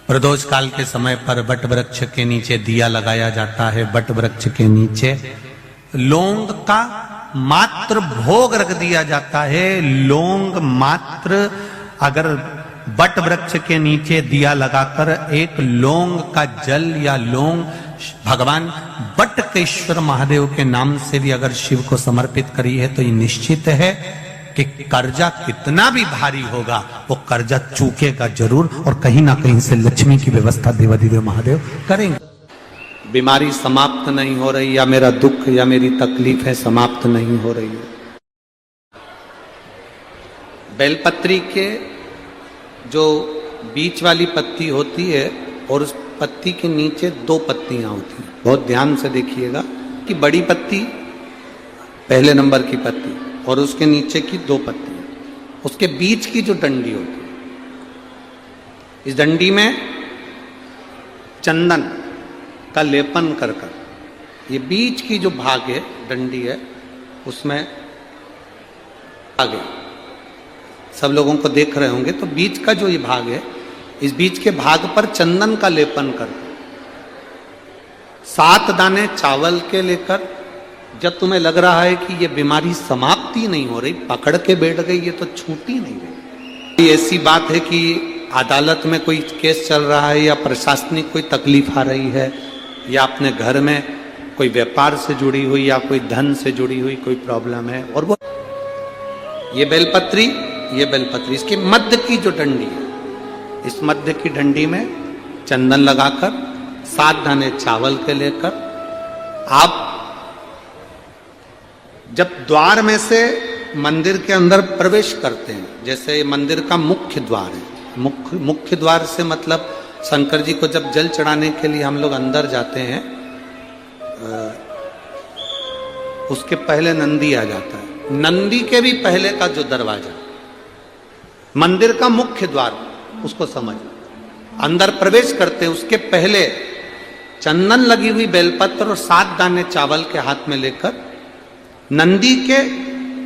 प्रदोष काल के समय पर वट वृक्ष के नीचे दिया लगाया जाता है। वट वृक्ष के नीचे लौंग का मात्र भोग रख दिया जाता है। लौंग मात्र, अगर वट वृक्ष के नीचे दिया लगाकर एक लौंग का जल या लौंग भगवान वटकेश्वर महादेव के नाम से भी अगर शिव को समर्पित करी है तो ये निश्चित है कि कर्जा कितना भी भारी होगा वो कर्जा चूकेगा जरूर, और कहीं ना कहीं से लक्ष्मी की व्यवस्था देवाधिदेव महादेव करेंगे। बीमारी समाप्त नहीं हो रही, या मेरा दुख या मेरी तकलीफ है समाप्त नहीं हो रही है। बेलपत्री के जो बीच वाली पत्ती होती है और उस पत्ती के नीचे दो पत्तियां होती हैं, बहुत ध्यान से देखिएगा कि बड़ी पत्ती पहले नंबर की पत्ती और उसके नीचे की दो पत्तियां, उसके बीच की जो डंडी होती है, इस डंडी में चंदन का लेपन कर ये बीच की जो भाग है डंडी है उसमें आगे सब लोगों को देख रहे होंगे, तो बीच का जो ये भाग है, इस बीच के भाग पर चंदन का लेपन कर 7 दाने चावल के लेकर, जब तुम्हें लग रहा है कि ये बीमारी समाप्ति नहीं हो रही, पकड़ के बैठ गई, ये तो छूटी नहीं रही। ऐसी बात है कि अदालत में कोई केस चल रहा है या प्रशासनिक कोई तकलीफ आ रही है, या अपने घर में कोई व्यापार से जुड़ी हुई या कोई धन से जुड़ी हुई कोई प्रॉब्लम है, और वो ये बेलपत्री इसके मध्य की जो डंडी है, इस मध्य की डंडी में चंदन लगाकर 7 दाने चावल के लेकर आप जब द्वार में से मंदिर के अंदर प्रवेश करते हैं, जैसे मंदिर का मुख्य द्वार है, मुख्य द्वार से मतलब शंकर जी को जब जल चढ़ाने के लिए हम लोग अंदर जाते हैं, उसके पहले नंदी आ जाता है। नंदी के भी पहले का जो दरवाजा, मंदिर का मुख्य द्वार, उसको समझ अंदर प्रवेश करते हैं, उसके पहले चंदन लगी हुई बेलपत्र और 7 दाने चावल के हाथ में लेकर नंदी के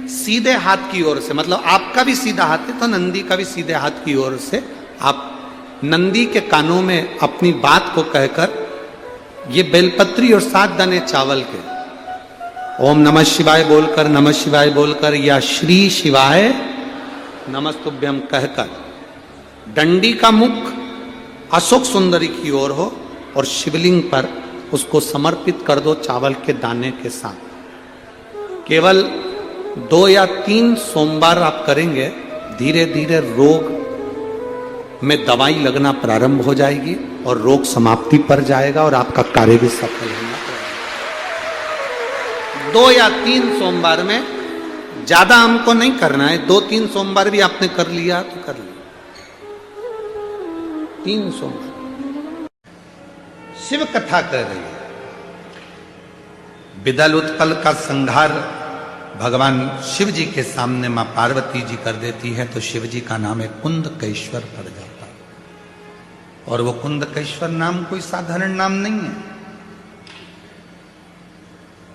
सीधे हाथ की ओर से, मतलब आपका भी सीधा हाथ है तो नंदी का भी सीधे हाथ की ओर से आप नंदी के कानों में अपनी बात को कहकर ये बेलपत्री और 7 दाने चावल के ओम नमः शिवाय बोलकर, नमः शिवाय बोलकर, या श्री शिवाय नमस्तुभ्यम कहकर डंडी का मुख अशोक सुंदरी की ओर हो और शिवलिंग पर उसको समर्पित कर दो चावल के दाने के साथ। केवल 2 या 3 सोमवार आप करेंगे, धीरे धीरे रोग में दवाई लगना प्रारंभ हो जाएगी और रोग समाप्ति पर जाएगा और आपका कार्य भी सफल होगा। 2 या 3 सोमवार में, ज्यादा हमको नहीं करना है, 2-3 सोमवार भी आपने कर लिया तो कर लिया। 3 सोमवार शिव कथा कर रही है। विदल उत्पल का संहार भगवान शिव जी के सामने मां पार्वती जी कर देती है, तो शिव जी का नाम है कुंदकेश्वर पड़ जाता है। और वो कुंदकेश्वर नाम कोई साधारण नाम नहीं है।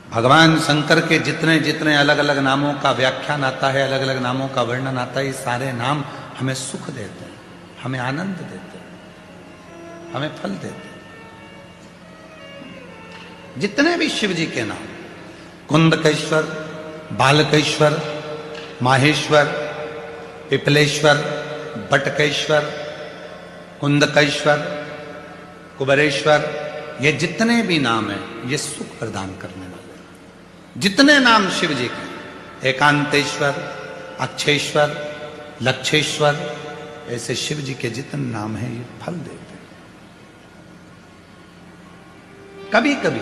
भगवान शंकर के जितने जितने अलग अलग नामों का व्याख्यान आता है, अलग अलग नामों का वर्णन आता है, ये सारे नाम हमें सुख देते हैं, हमें आनंद देते हैं, हमें फल देते हैं। जितने भी शिव जी के नाम, कुंदकेश्वर, बालकेश्वर, माहेश्वर, पिपलेश्वर, बटकेश्वर, कुंदकेश्वर, कुबरेश्वर, ये जितने भी नाम हैं ये सुख प्रदान करने वाले। जितने नाम शिव जी के, एकांतेश्वर, अक्षेश्वर, लक्षेश्वर, ऐसे शिव जी के जितने नाम हैं ये फल देते हैं। कभी कभी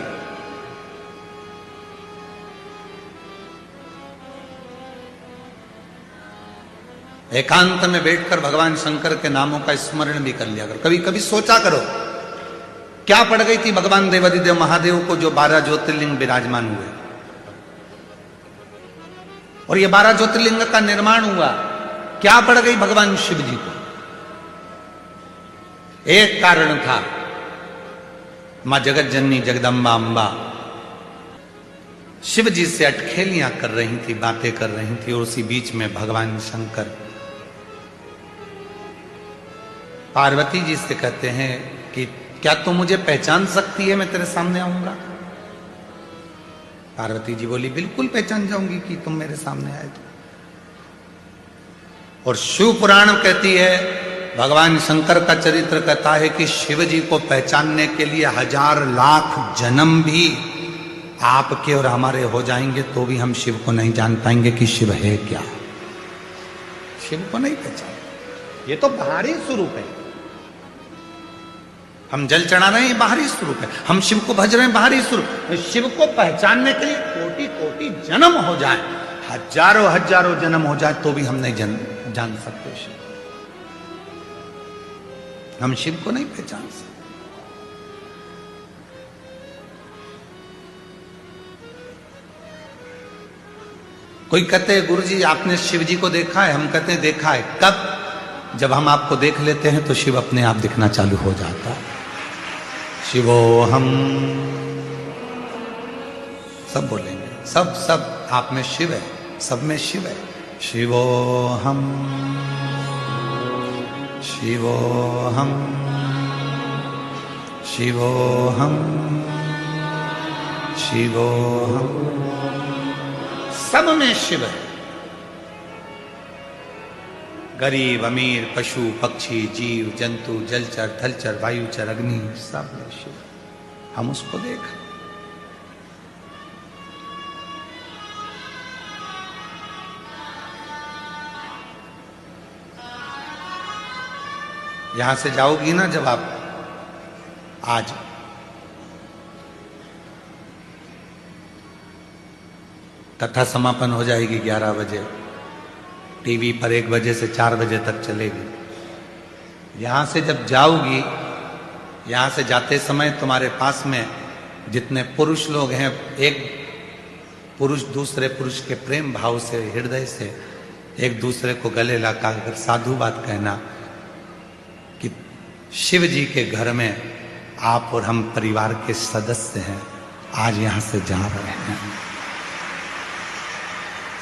एकांत में बैठकर भगवान शंकर के नामों का स्मरण भी कर लिया करो। कभी कभी सोचा करो क्या पड़ गई थी भगवान देवाधिदेव महादेव को जो 12 ज्योतिर्लिंग विराजमान हुए, और ये 12 ज्योतिर्लिंग का निर्माण हुआ, क्या पड़ गई भगवान शिव जी को? एक कारण था, मां जगत जननी जगदम्बा अंबा शिव जी से अटखेलियां कर रही थी, बातें कर रही थी, और उसी बीच में भगवान शंकर पार्वती जी से कहते हैं कि क्या तू मुझे पहचान सकती है, मैं तेरे सामने आऊंगा। पार्वती जी बोली बिल्कुल पहचान जाऊंगी कि तुम मेरे सामने आए तो। और शिव पुराण कहती है, भगवान शंकर का चरित्र कहता है कि शिव जी को पहचानने के लिए 1000 लाख जन्म भी आपके और हमारे हो जाएंगे तो भी हम शिव को नहीं जान पाएंगे कि शिव है क्या। शिव को नहीं पहचान, ये तो बाहरी स्वरूप है। हम जल चढ़ा रहे हैं, बाहरी स्वरूप है। हम शिव को भज रहे हैं, बाहरी स्वरूप। शिव को पहचानने के लिए कोटि कोटि जन्म हो जाए, हजारों हजारों जन्म हो जाए तो भी हम नहीं जान सकते शिव। हम शिव को नहीं पहचान सकते। कोई कहते हैं गुरुजी आपने शिव जी को देखा है? हम कहते हैं देखा है। कब? जब हम आपको देख लेते हैं तो शिव अपने आप दिखना चालू हो जाता है। शिवो हम सब बोलेंगे, सब आप में शिव है, सब में शिव है। शिवो हम, शिवो हम, शिवो हम, शिवो हम, सब में शिव है। गरीब अमीर, पशु पक्षी, जीव जंतु, जलचर थलचर, वायुचर, अग्नि, सब में शिव। हम उसको देख, यहां से जाओगी ना जब आप, आज कथा समापन हो जाएगी 11 बजे, टीवी पर 1 बजे से 4 बजे तक चलेगी। यहां से जब जाओगी, यहां से जाते समय तुम्हारे पास में जितने पुरुष लोग हैं, एक पुरुष दूसरे पुरुष के प्रेम भाव से, हृदय से एक दूसरे को गले लगाकर साधु बात कहना कि शिव जी के घर में आप और हम परिवार के सदस्य हैं, आज यहां से जा रहे हैं।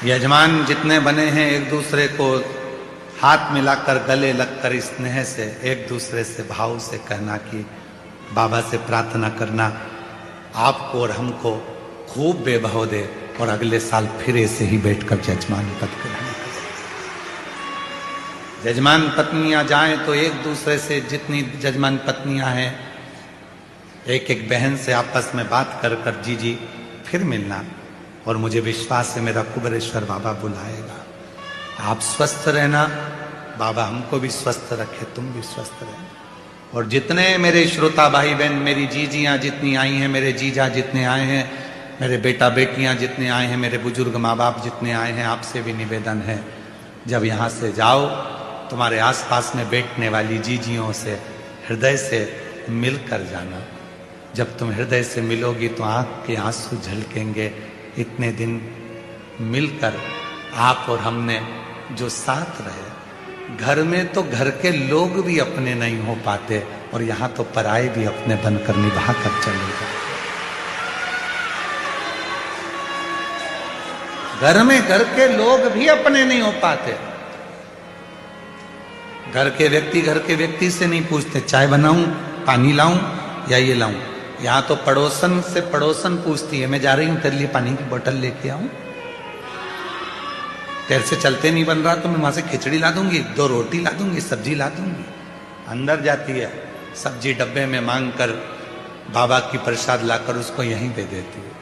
यजमान जितने बने हैं एक दूसरे को हाथ मिलाकर गले लगकर स्नेह से एक दूसरे से भाव से कहना कि बाबा से प्रार्थना करना आपको और हमको खूब बेभाव दे और अगले साल फिर ऐसे ही बैठकर जजमान पद ग्रहण करें। जजमान पत्नियां जाएं तो एक दूसरे से, जितनी जजमान पत्नियां हैं, एक एक बहन से आपस में बात कर कर जी जी फिर मिलना। और मुझे विश्वास है मेरा कुबेरेश्वर बाबा बुलाएगा। आप स्वस्थ रहना, बाबा हमको भी स्वस्थ रखे, तुम भी स्वस्थ रहना। और जितने मेरे श्रोता भाई बहन, मेरी जीजियां जितनी आई हैं, मेरे जीजा जितने आए हैं, मेरे बेटा बेटियां जितने आए हैं, मेरे बुजुर्ग माँ बाप जितने आए हैं, आपसे भी निवेदन है जब यहाँ से जाओ तुम्हारे आसपास में बैठने वाली जीजियों से हृदय से मिलकर जाना। जब तुम हृदय से मिलोगी तो आंख के आंसू झलकेंगे। इतने दिन मिलकर आप और हमने जो साथ रहे, घर में तो घर के लोग भी अपने नहीं हो पाते और यहां तो पराये भी अपने बनकर निभा कर चले जाते। घर में घर के लोग भी अपने नहीं हो पाते। घर के व्यक्ति से नहीं पूछते चाय बनाऊं, पानी लाऊं या ये लाऊं। यहां तो पड़ोसन से पड़ोसन पूछती है, मैं जा रही हूं तेरे लिए पानी की बोतल लेके आऊं, तेरे से चलते नहीं बन रहा तो मैं वहां से खिचड़ी ला दूंगी, 2 रोटी ला दूंगी, सब्जी ला दूंगी। अंदर जाती है, सब्जी डब्बे में मांग कर बाबा की प्रसाद लाकर उसको यहीं दे देती है।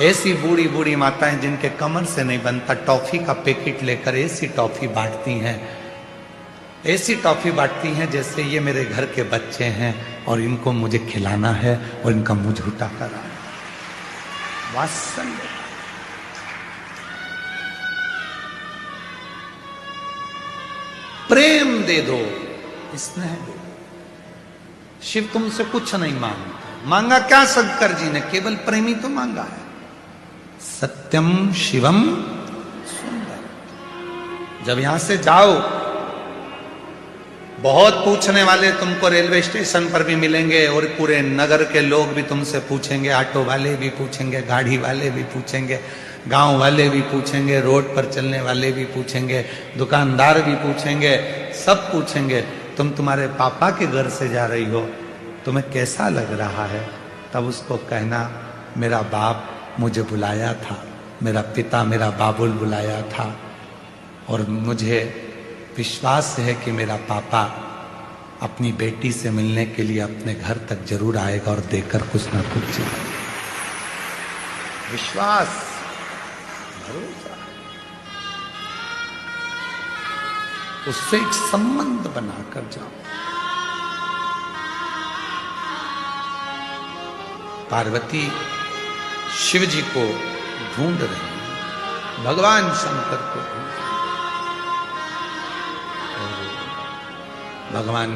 ऐसी बूढ़ी बूढ़ी माताएं जिनके कमर से नहीं बनता, टॉफी का पैकेट लेकर ऐसी टॉफी बांटती हैं, ऐसी टॉफी बांटती हैं जैसे ये मेरे घर के बच्चे हैं और इनको मुझे खिलाना है और इनका मुंह झूठा कराना है। वात्सल्य, प्रेम दे दो, स्नेह दे दो। शिव तुमसे कुछ नहीं मांगता। मांगा क्या शंकर जी ने? केवल प्रेमी तो मांगा है। सत्यम शिवम सुंदर। जब यहां से जाओ, बहुत पूछने वाले तुमको रेलवे स्टेशन पर भी मिलेंगे और पूरे नगर के लोग भी तुमसे पूछेंगे, ऑटो वाले भी पूछेंगे, गाड़ी वाले भी पूछेंगे, गांव वाले भी पूछेंगे, रोड पर चलने वाले भी पूछेंगे, दुकानदार भी पूछेंगे, सब पूछेंगे। तुम तुम्हारे पापा के घर से जा रही हो, तुम्हें कैसा लग रहा है? तब उसको कहना, मेरा बाप मुझे बुलाया था, मेरा पिता मेरा बाबुल बुलाया था, और मुझे विश्वास है कि मेरा पापा अपनी बेटी से मिलने के लिए अपने घर तक जरूर आएगा और देकर कुछ ना कुछ जाएगा। विश्वास, भरोसा, उससे एक संबंध बनाकर जाओ। पार्वती शिव जी को ढूंढ रही है, भगवान शंकर को ढूंढ रही है। भगवान